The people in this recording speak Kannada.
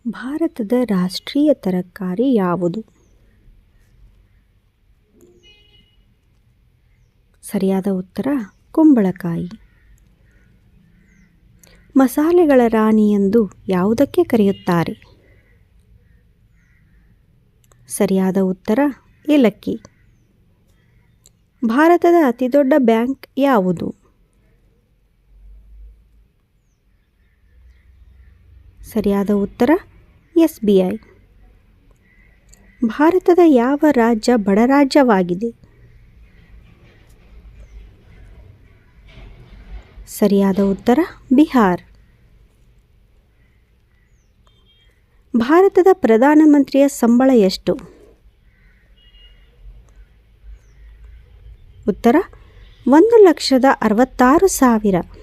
ಭಾರತದ ರಾಷ್ಟ್ರೀಯ ತರಕಾರಿ ಯಾವುದು? ಸರಿಯಾದ ಉತ್ತರ ಕುಂಬಳಕಾಯಿ. ಮಸಾಲೆಗಳ ರಾಣಿ ಎಂದು ಯಾವುದಕ್ಕೆ ಕರೆಯುತ್ತಾರೆ? ಸರಿಯಾದ ಉತ್ತರ ಏಲಕ್ಕಿ. ಭಾರತದ ಅತಿದೊಡ್ಡ ಬ್ಯಾಂಕ್ ಯಾವುದು? ಸರಿಯಾದ ಉತ್ತರ SBI. ಭಾರತದ ಯಾವ ರಾಜ್ಯ ಬಡ ರಾಜ್ಯವಾಗಿದೆ? ಸರಿಯಾದ ಉತ್ತರ ಬಿಹಾರ್. ಭಾರತದ ಪ್ರಧಾನಮಂತ್ರಿಯ ಸಂಬಳ ಎಷ್ಟು? ಉತ್ತರ 1,66,000.